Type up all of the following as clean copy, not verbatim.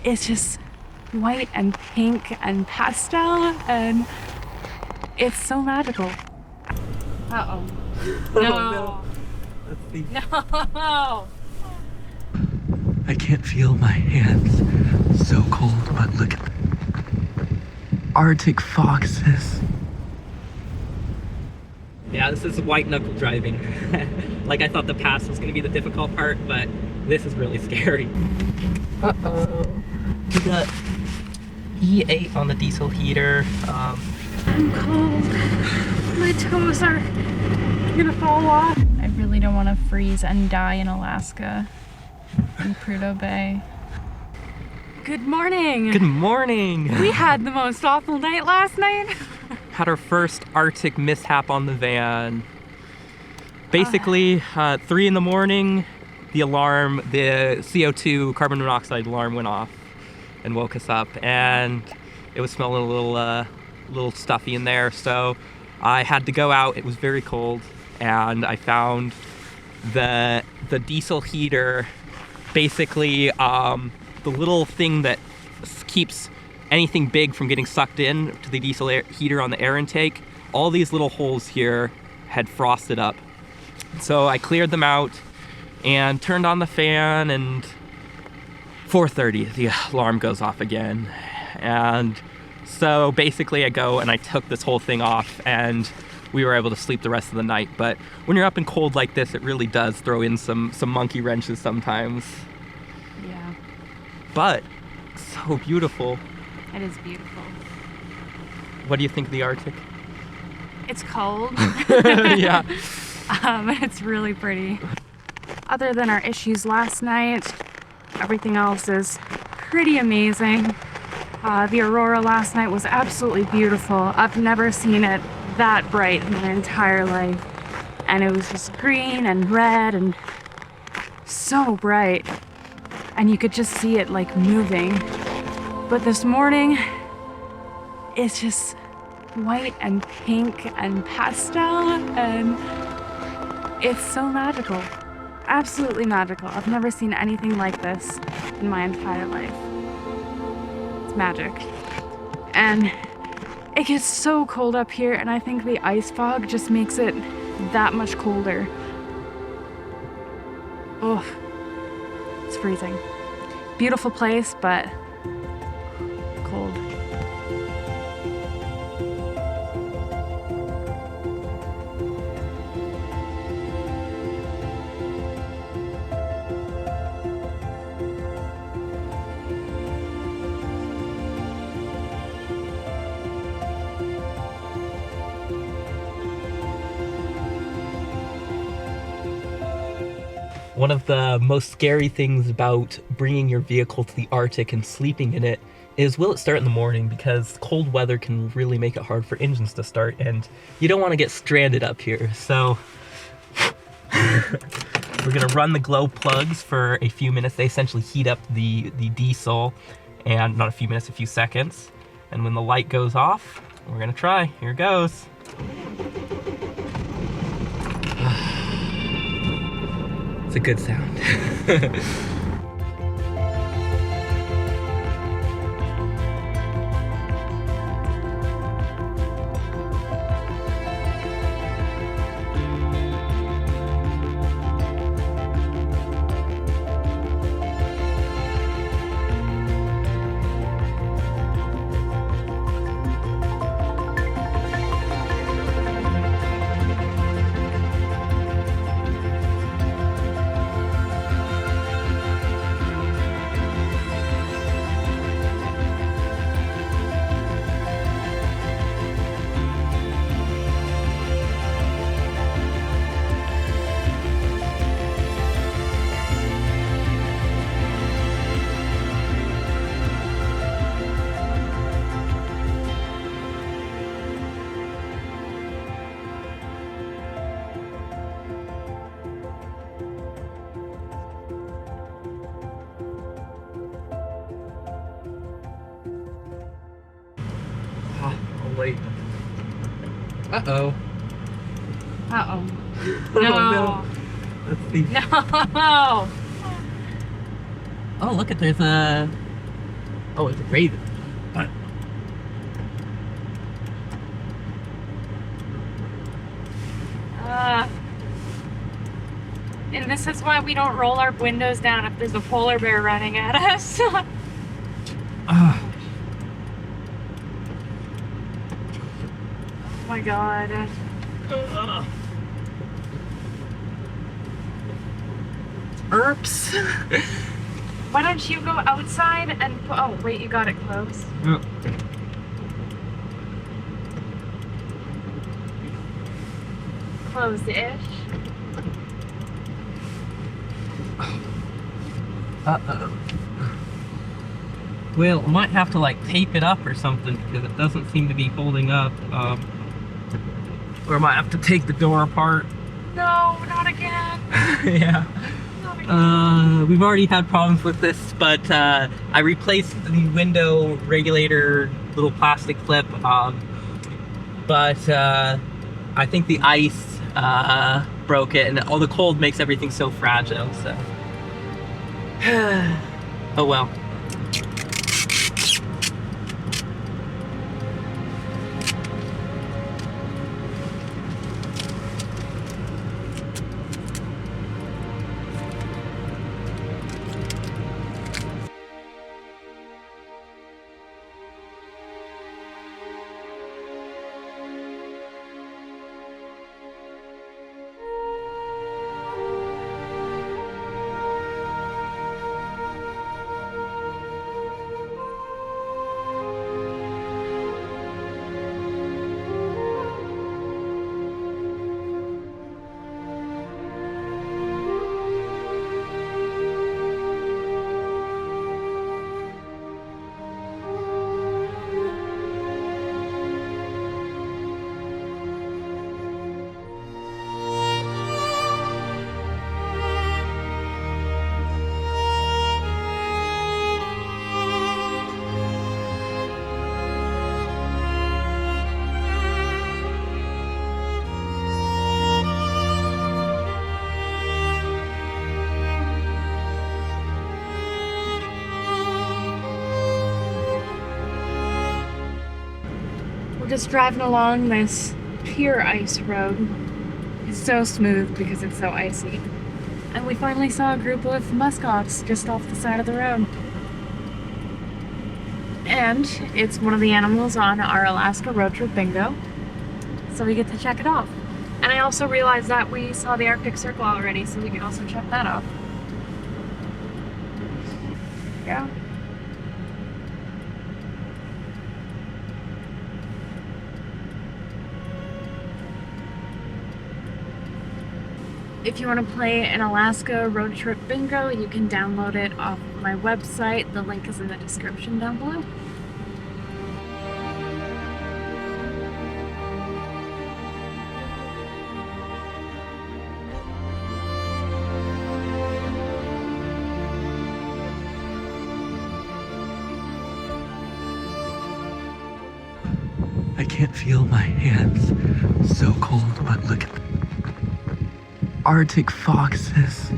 It's just white and pink and pastel, and it's so magical. Uh-oh. No. Let's see. No. I can't feel my hands. So cold, but look at Arctic foxes. Yeah, this is white knuckle driving. Like I thought the pass was gonna be the difficult part, but this is really scary. Uh-oh. We got E8 on the diesel heater. I'm cold. My toes are gonna fall off. I really don't want to freeze and die in Alaska, in Prudhoe Bay. Good morning. Good morning. We had the most awful night last night. Had our first Arctic mishap on the van. Basically, 3 in the morning, the alarm, the CO2 carbon monoxide alarm went off and woke us up, and it was smelling a little stuffy in there. So I had to go out. It was very cold, and I found the diesel heater. Basically, the little thing that keeps anything big from getting sucked in to the diesel heater on the air intake, all these little holes here had frosted up. So I cleared them out and turned on the fan, and 4:30 the alarm goes off again. And so basically I go and I took this whole thing off, and we were able to sleep the rest of the night. But when you're up in cold like this, it really does throw in some monkey wrenches sometimes. Yeah. But so beautiful. It is beautiful. What do you think of the Arctic? It's cold. Yeah. It's really pretty. Other than our issues last night, everything else is pretty amazing. The aurora last night was absolutely beautiful. I've never seen it that bright in my entire life. And it was just green and red and so bright. And you could just see it like moving. But this morning, it's just white and pink and pastel, and it's so magical. Absolutely magical. I've never seen anything like this in my entire life. It's magic. And it gets so cold up here, and I think the ice fog just makes it that much colder. Oh, it's freezing. Beautiful place, but cold. One of the most scary things about bringing your vehicle to the Arctic and sleeping in it is, will it start in the morning? Because cold weather can really make it hard for engines to start, and you don't want to get stranded up here. So we're gonna run the glow plugs for a few minutes. They essentially heat up the diesel, and not a few minutes, a few seconds. And when the light goes off, we're gonna try. Here goes. It's a good sound. Wait. Uh-oh. Uh-oh. Oh, No. no. Let's see. No. Oh, look at, there's a Oh, it's a raven. And this is why we don't roll our windows down if there's a polar bear running at us. Oh my god. Oops. Why don't you go outside and... Oh, wait, you got it closed. Oh. Closed-ish. Uh-oh. Well, I might have to like tape it up or something because it doesn't seem to be holding up. Or I might have to take the door apart. No, not again. Yeah. Not again. We've already had problems with this, but I replaced the window regulator little plastic clip. But I think the ice broke it, and all the cold makes everything so fragile. So, oh well. We're just driving along this pure ice road. It's so smooth because it's so icy. And we finally saw a group of muskox just off the side of the road. And it's one of the animals on our Alaska road trip bingo. So we get to check it off. And I also realized that we saw the Arctic Circle already, so we can also check that off. Yeah. If you want to play an Alaska road trip bingo, you can download it off my website. The link is in the description down below. I can't feel my hands. So cold, but look at Arctic foxes.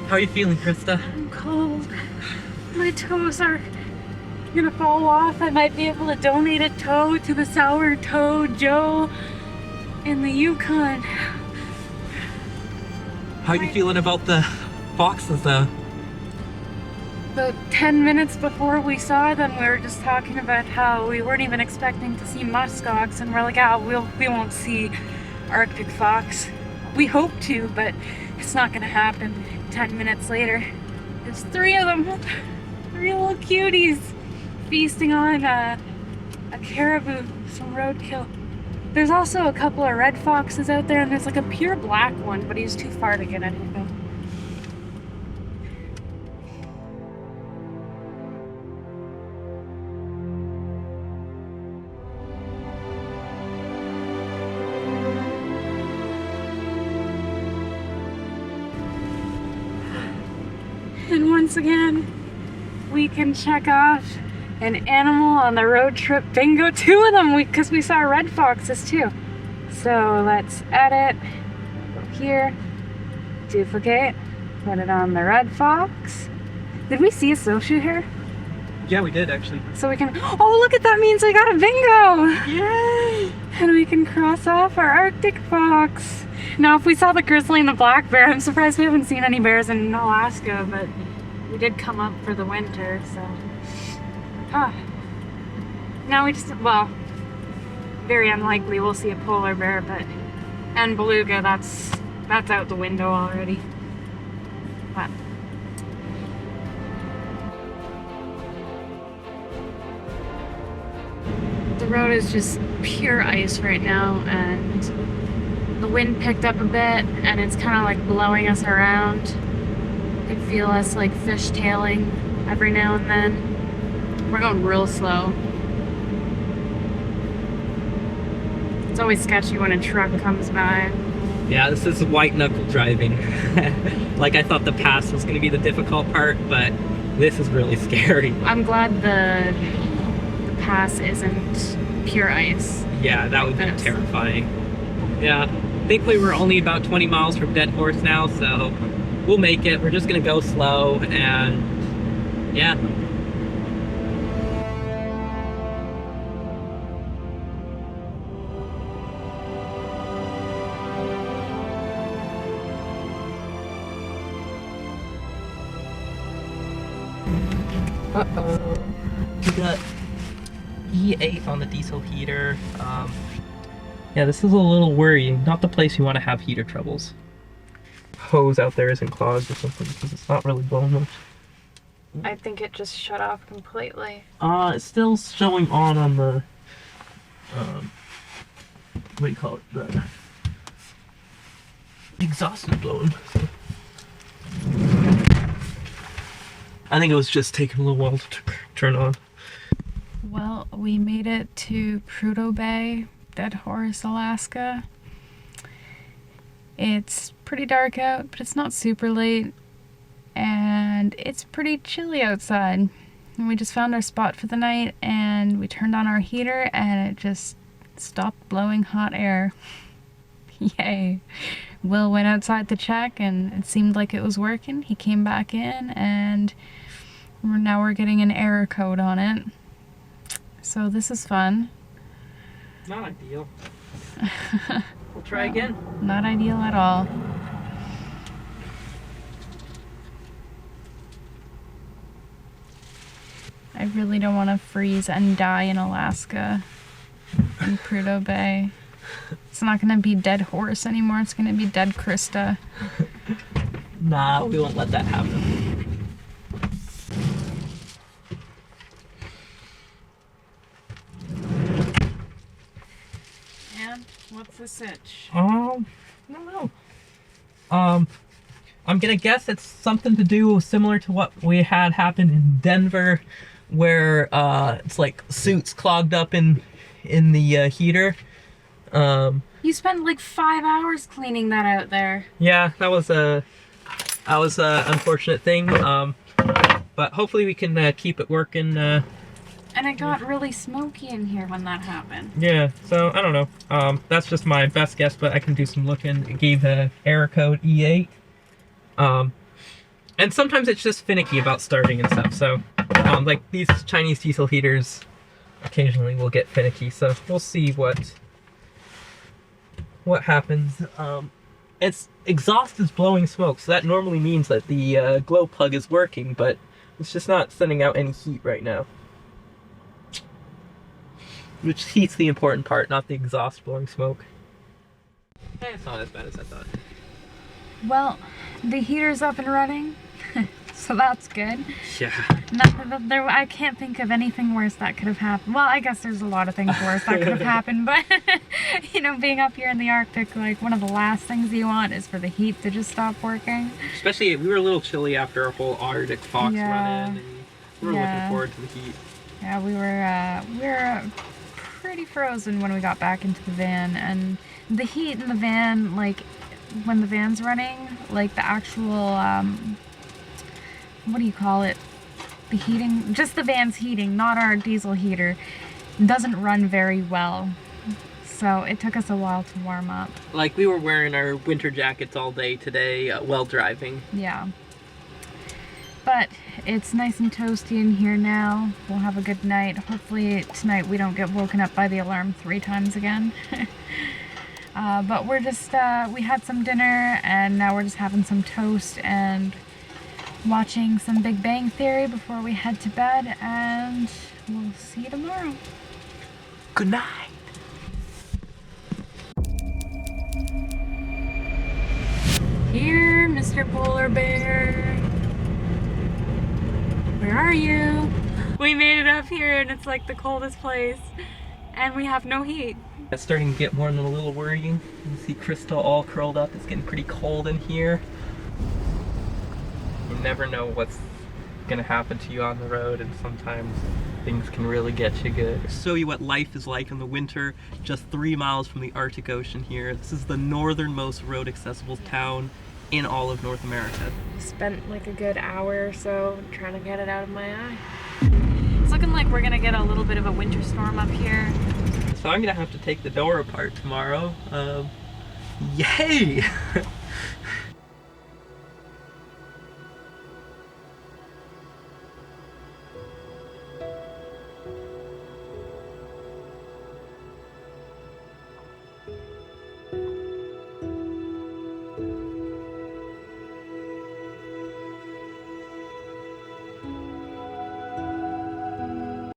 How are you feeling, Krista? I'm cold. My toes are gonna fall off. I might be able to donate a toe to the Sour Toe Joe in the Yukon. How are you feeling about the foxes, though? About 10 minutes before we saw them, we were just talking about how we weren't even expecting to see muskox, and we're like, we won't see Arctic fox. We hope to, but it's not gonna happen. 10 minutes later, there's 3 of them, 3 little cuties feasting on a caribou Some roadkill. There's also a couple of red foxes out there, and there's like a pure black one, but he's too far to get anything. And once again, we can check off an animal on the road trip bingo. 2 of them, because we saw red foxes too. So let's edit, go here, duplicate, put it on the red fox. Did we see a snowshoe here? Yeah, we did actually. So we can, oh look at that, means we got a bingo! Yay! And we can cross off our Arctic fox. Now if we saw the grizzly and the black bear, I'm surprised we haven't seen any bears in Alaska, but we did come up for the winter, so. Now we just, well, very unlikely we'll see a polar bear, but, and beluga, that's out the window already. But. The road is just pure ice right now, and the wind picked up a bit, and it's kind of like blowing us around. You can feel us like fishtailing every now and then. We're going real slow. It's always sketchy when a truck comes by. Yeah, this is white knuckle driving. Like I thought the pass was going to be the difficult part, but this is really scary. I'm glad the pass isn't pure ice. Yeah, that would be terrifying. Yeah, thankfully we're only about 20 miles from Dead Horse now, so we'll make it. We're just going to go slow, and yeah. Uh-oh. We got E8 on the diesel heater. Yeah, this is a little worrying. Not the place you want to have heater troubles. Hose out there isn't clogged or something because it's not really blowing much. I think it just shut off completely. It's still showing on the, what do you call it? The exhaust is blowing. I think it was just taking a little while to turn on. Well, we made it to Prudhoe Bay, Dead Horse, Alaska. It's pretty dark out, but it's not super late. And it's pretty chilly outside. And we just found our spot for the night, and we turned on our heater, and it just stopped blowing hot air. Yay. Will went outside to check, and it seemed like it was working. He came back in, and now we're getting an error code on it. So this is fun. Not ideal. We'll try again. Not ideal at all. I really don't want to freeze and die in Alaska in Prudhoe Bay. It's not going to be Dead Horse anymore. It's going to be Dead Krista. Nah, we won't let that happen. And what's the sitch? I don't know. I'm gonna guess it's something to do similar to what we had happen in Denver, where it's like suits clogged up in the heater. You spent like 5 hours cleaning that out there. Yeah, that was a unfortunate thing. But hopefully we can keep it working. And it got really smoky in here when that happened. Yeah, so I don't know. That's just my best guess, but I can do some looking. It gave the error code E8. And sometimes it's just finicky about starting and stuff. So, like these Chinese diesel heaters occasionally will get finicky. So we'll see what happens. Its exhaust is blowing smoke, so that normally means that the glow plug is working, but it's just not sending out any heat right now. Which heat's the important part, not the exhaust blowing smoke. It's not as bad as I thought. Well, the heater's up and running. so that's good. Yeah. I can't think of anything worse that could have happened. Well, I guess there's a lot of things worse that could have happened, but you know, being up here in the Arctic, like one of the last things you want is for the heat to just stop working. Especially, we were a little chilly after our whole Arctic fox Yeah. run in, and we were looking forward to the heat. Yeah, we were pretty frozen when we got back into the van, and the heat in the van, like when the van's running, like the actual what do you call it? The heating, just the van's heating, not our diesel heater, doesn't run very well. So it took us a while to warm up. Like, we were wearing our winter jackets all day today while driving. Yeah. But it's nice and toasty in here now. We'll have a good night. Hopefully tonight we don't get woken up by the alarm 3 times again. But we're just, we had some dinner and now we're just having some toast and watching some Big Bang Theory before we head to bed, and we'll see you tomorrow. Good night. Here, Mr. Polar Bear. Where are you? We made it up here and it's like the coldest place and we have no heat. It's starting to get more than a little worrying. You see Crystal all curled up. It's getting pretty cold in here. You never know what's gonna happen to you on the road, and sometimes things can really get you good. Show you what life is like in the winter, just 3 miles from the Arctic Ocean here. This is the northernmost road accessible town in all of North America. Spent like a good hour or so trying to get it out of my eye. It's looking like we're gonna get a little bit of a winter storm up here. So I'm gonna have to take the door apart tomorrow. Yay!